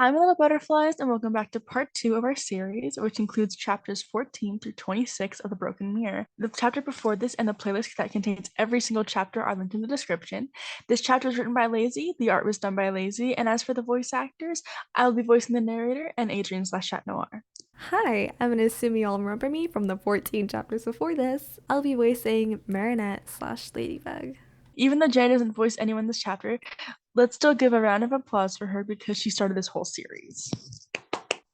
Hi, my little butterflies, and welcome back to part 2 of our series, which includes chapters 14 through 26 of The Broken Mirror. The chapter before this and the playlist that contains every single chapter are linked in the description. This chapter was written by Lazy, the art was done by Lazy, and as for the voice actors, I will be voicing the narrator and Adrien / Chat Noir. Hi, I'm gonna assume you all remember me from the 14 chapters before this. I'll be voicing Marinette / Ladybug. Even though Jay doesn't voice anyone in this chapter, let's still give a round of applause for her because she started this whole series.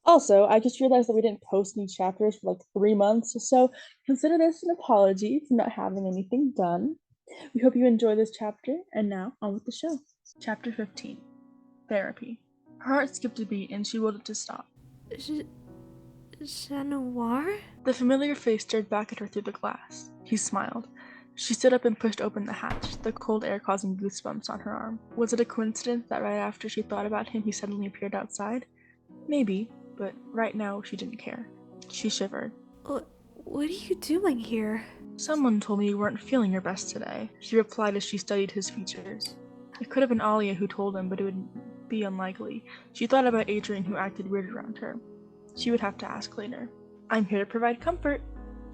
Also, I just realized that we didn't post any chapters for like 3 months, so consider this an apology for not having anything done. We hope you enjoy this chapter, and now on with the show. Chapter 15 Therapy. Her heart skipped a beat and she willed it to stop. Chat Noir? The familiar face stared back at her through the glass. He smiled. She stood up and pushed open the hatch, the cold air causing goosebumps on her arm. Was it a coincidence that right after she thought about him, he suddenly appeared outside? Maybe, but right now she didn't care. She shivered. What are you doing here? Someone told me you weren't feeling your best today, she replied as she studied his features. It could have been Alia who told him, but it would be unlikely. She thought about Adrien who acted weird around her. She would have to ask later. I'm here to provide comfort,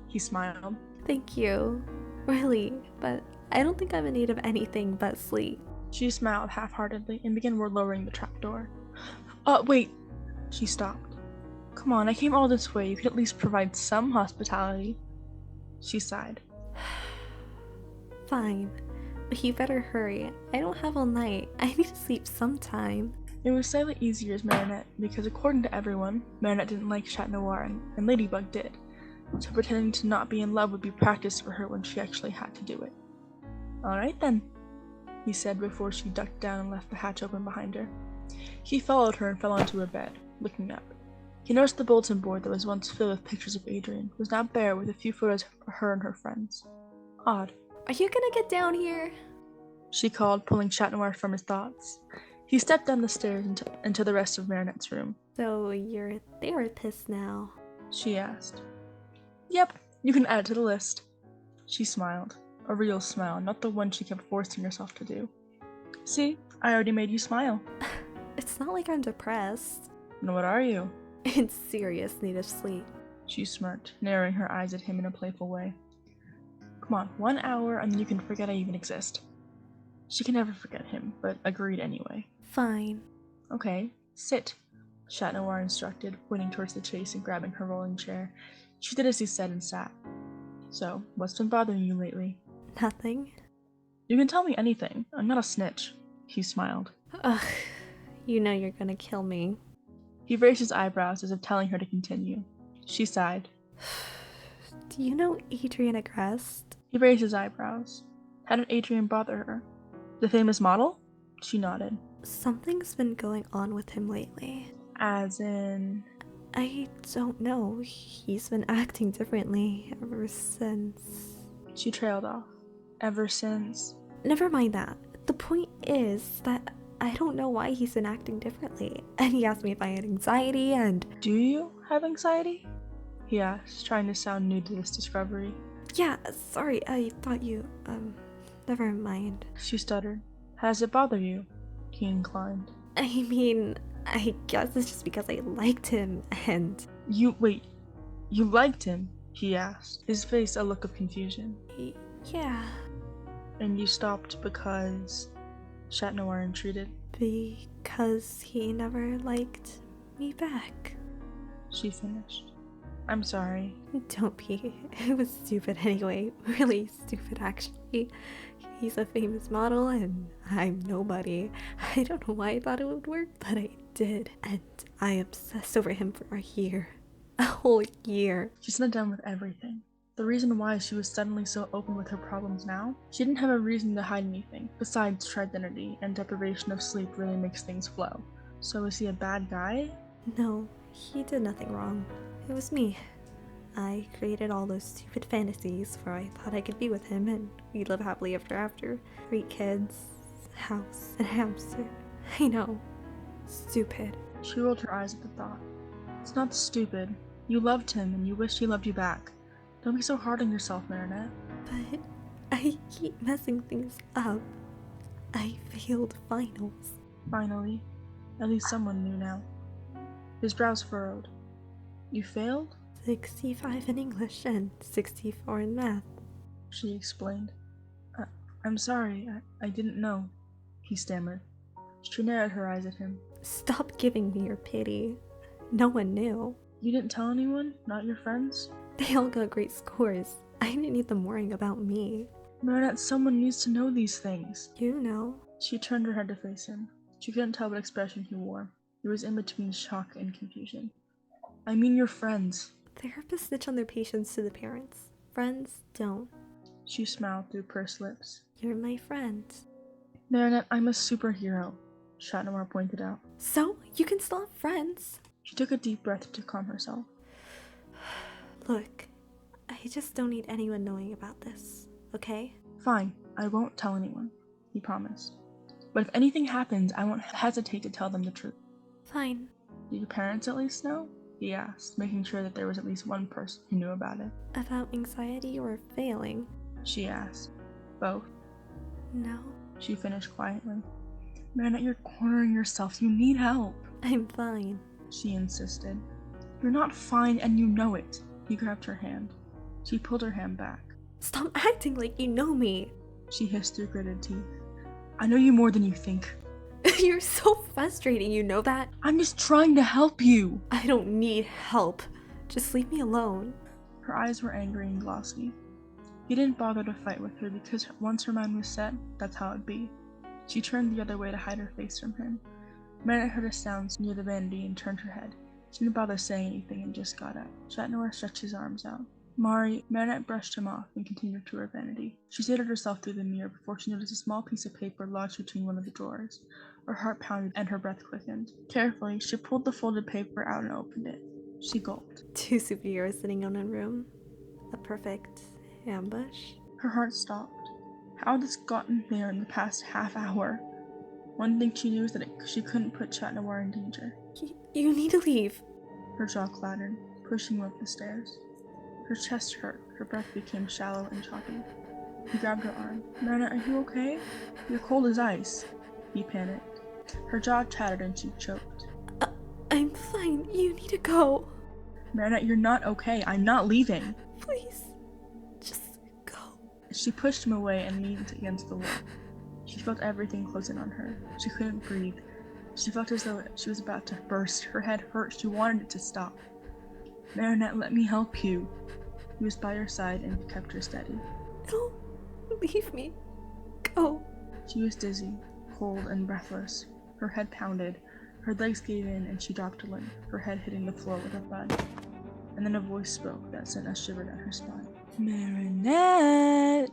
he smiled. Thank you. Really, but I don't think I'm in need of anything but sleep. She smiled half-heartedly and began lowering the trapdoor. Wait, she stopped. Come on, I came all this way. You could at least provide some hospitality. She sighed. Fine, but you better hurry. I don't have all night. I need to sleep sometime. It was slightly easier as Marinette, because according to everyone, Marinette didn't like Chat Noir and Ladybug did. So pretending to not be in love would be practice for her when she actually had to do it. Alright then, he said before she ducked down and left the hatch open behind her. He followed her and fell onto her bed, looking up. He noticed the bulletin board that was once filled with pictures of Adrien was now bare with a few photos of her and her friends. Odd. Are you gonna get down here? She called, pulling Chat Noir from his thoughts. He stepped down the stairs into the rest of Marinette's room. So you're a therapist now? She asked. Yep, you can add it to the list. She smiled. A real smile, not the one she kept forcing herself to do. See, I already made you smile. It's not like I'm depressed. And what are you? In serious need of sleep. She smirked, narrowing her eyes at him in a playful way. Come on, 1 hour and then you can forget I even exist. She can never forget him, but agreed anyway. Fine. Okay, sit, Chat Noir instructed, pointing towards the chase and grabbing her rolling chair. She did as he said and sat. So, what's been bothering you lately? Nothing. You can tell me anything. I'm not a snitch. He smiled. Ugh, you know you're gonna kill me. He raised his eyebrows as if telling her to continue. She sighed. Do you know Adrien Agreste? He raised his eyebrows. How did Adrien bother her? The famous model? She nodded. Something's been going on with him lately. As in... I don't know. He's been acting differently ever since... She trailed off. Ever since... Never mind that. The point is that I don't know why he's been acting differently. And he asked me if I had anxiety and... Do you have anxiety? He asked, trying to sound new to this discovery. Yeah, sorry, I thought you... never mind. She stuttered. How does it bother you? He inclined. I mean, I guess it's just because I liked him and... You liked him? He asked, his face a look of confusion. Yeah. And you stopped because... Chat Noir entreated. Because he never liked me back. She finished. I'm sorry. Don't be. It was stupid anyway. Really stupid, actually. He's a famous model and I'm nobody. I don't know why I thought it would work, but I did. And I obsessed over him for a year. A whole year. She sat down with everything. The reason why she was suddenly so open with her problems now, she didn't have a reason to hide anything, besides her identity, and deprivation of sleep really makes things flow. So is he a bad guy? No, he did nothing wrong. It was me. I created all those stupid fantasies where I thought I could be with him and we'd live happily ever after. 3 kids, house, and hamster. I know. Stupid. She rolled her eyes at the thought. It's not stupid. You loved him and you wished he loved you back. Don't be so hard on yourself, Marinette. But I keep messing things up. I failed finals. Finally. At least someone knew now. His brows furrowed. You failed? 65 in English and 64 in math. She explained. I'm sorry, I didn't know, he stammered. She narrowed her eyes at him. Stop giving me your pity. No one knew. You didn't tell anyone? Not your friends? They all got great scores. I didn't need them worrying about me. Marinette, someone needs to know these things. You know. She turned her head to face him. She couldn't tell what expression he wore. It was in between shock and confusion. I mean your friends. Therapists snitch on their patients to the parents. Friends don't. She smiled through pursed lips. You're my friend. Marinette, I'm a superhero, Chat Noir pointed out. So? You can still have friends. She took a deep breath to calm herself. Look, I just don't need anyone knowing about this, okay? Fine, I won't tell anyone, he promised. But if anything happens, I won't hesitate to tell them the truth. Fine. Do your parents at least know? He asked, making sure that there was at least one person who knew about it. About anxiety or failing? She asked. Both. No. She finished quietly. Marinette, you're cornering yourself. You need help. I'm fine. She insisted. You're not fine and you know it. He grabbed her hand. She pulled her hand back. Stop acting like you know me. She hissed through gritted teeth. I know you more than you think. You're so frustrating, you know that? I'm just trying to help you. I don't need help. Just leave me alone. Her eyes were angry and glossy. He didn't bother to fight with her because once her mind was set, that's how it'd be. She turned the other way to hide her face from him. Marinette heard a sound near the vanity and turned her head. She didn't bother saying anything and just got up. Chat Noir stretched his arms out. Marinette brushed him off and continued to her vanity. She stared at herself through the mirror before she noticed a small piece of paper lodged between one of the drawers. Her heart pounded and her breath quickened. Carefully, she pulled the folded paper out and opened it. She gulped. 2 superheroes sitting in a room. A perfect ambush. Her heart stopped. How had this gotten there in the past half hour? One thing she knew was that she couldn't put Chat Noir in danger. You need to leave. Her jaw clattered, pushing him up the stairs. Her chest hurt, her breath became shallow and choppy. He grabbed her arm. Marinette, are you okay? You're cold as ice. He panicked. Her jaw chattered and she choked. I'm fine. You need to go. Marinette, you're not okay. I'm not leaving. Please, just go. She pushed him away and leaned against the wall. She felt everything close in on her. She couldn't breathe. She felt as though she was about to burst. Her head hurt. She wanted it to stop. Marinette, let me help you. He was by her side and kept her steady. No, leave me. Go. She was dizzy, cold, and breathless. Her head pounded. Her legs gave in and she dropped to limp, her head hitting the floor with a thud. And then a voice spoke that sent a shiver down her spine. Marinette!